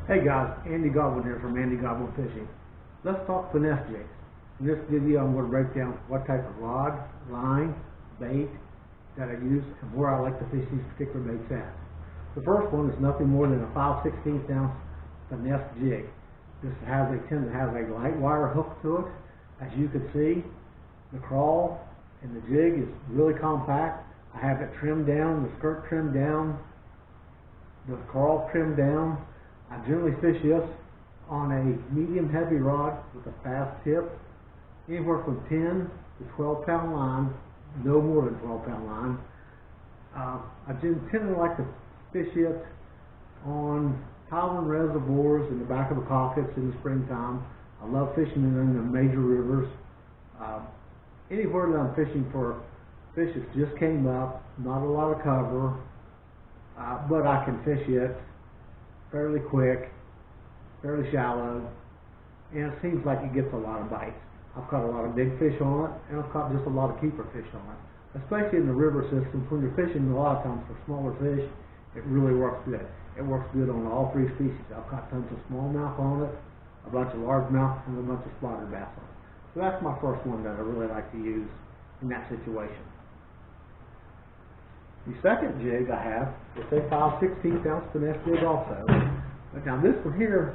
Hey guys, Andy Godwin here from Andy Godwin Fishing. Let's talk finesse jigs. In this video I'm going to break down what type of rod, line, bait that I use and where I like to fish these particular baits at. The first one is nothing more than a 5/16 ounce finesse jig. This tends to have a light wire hook to it. As you can see, the crawl and the jig is really compact. I have it trimmed down, the skirt trimmed down, the crawl trimmed down. I generally fish this on a medium heavy rod with a fast tip, anywhere from 10 to 12 pound line, no more than 12 pound line. I tend to like to fish it on Highland reservoirs in the back of the pockets in the springtime. I love fishing in the major rivers. Anywhere that I'm fishing for fish that just came up, not a lot of cover, but I can fish it fairly quick, fairly shallow, and it seems like it gets a lot of bites. I've caught a lot of big fish on it, and I've caught just a lot of keeper fish on it. Especially in the river systems, when you're fishing a lot of times for smaller fish, it really works good. It works good on all three species. I've caught tons of smallmouth on it, a bunch of largemouth, and a bunch of spotted bass on it. So that's my first one that I really like to use in that situation. The second jig I have is a 5/16 ounce finesse jig also. But now this one here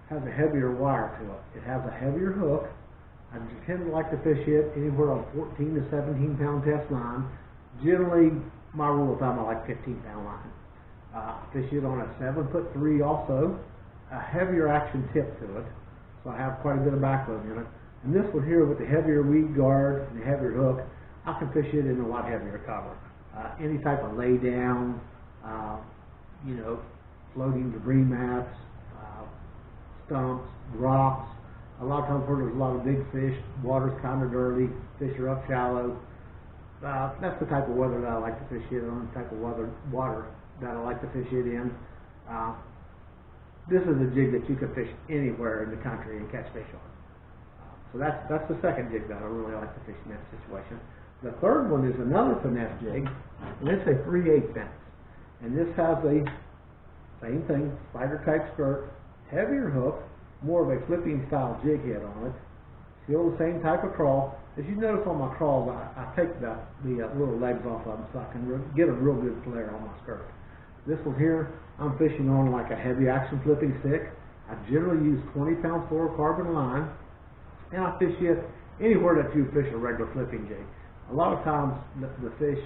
has a heavier wire to it. It has a heavier hook. I tend to like to fish it anywhere on 14 to 17 pound test line. Generally, my rule of thumb, I like 15 pound line. I fish it on a 7'3" also, a heavier action tip to it. So I have quite a bit of backload in it. And this one here with the heavier weed guard and the heavier hook, I can fish it in a lot heavier cover. Any type of lay down, floating debris mats, stumps, rocks. A lot of times where there's a lot of big fish, water's kind of dirty, fish are up shallow. That's the type of weather that I like to fish it on, the type of water that I like to fish it in. This is a jig that you can fish anywhere in the country and catch fish on. So that's the second jig that I really like to fish in that situation. The third one is another finesse jig, and it's a 3/8 ounce. And this has a same thing, spider type skirt, heavier hook, more of a flipping style jig head on it. Still the same type of crawl. As you notice on my crawls, I take the little legs off of them so I can get a real good flare on my skirt. This one here, I'm fishing on like a heavy action flipping stick. I generally use 20 pound fluorocarbon line, and I fish it anywhere that you fish a regular flipping jig. A lot of times the fish,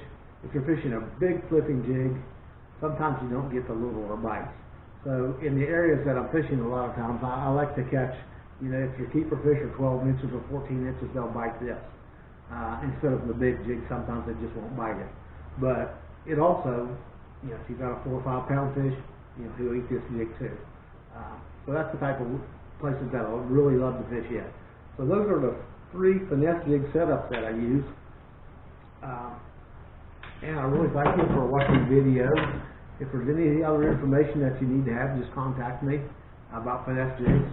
if you're fishing a big flipping jig, sometimes you don't get the littler bites. So in the areas that I'm fishing a lot of times, I like to catch, if your keeper fish are 12 inches or 14 inches, they'll bite this. Instead of the big jig, sometimes they just won't bite it. But it also, if you've got a 4 or 5 pound fish, he'll eat this jig too. So that's the type of places that I really love to fish in. So those are the 3 finesse jig setups that I use. And I really thank you for watching the video. If there's any other information that you need to have, just contact me about finesse jigs.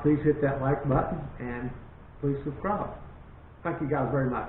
Please hit that like button and please subscribe. Thank you guys very much.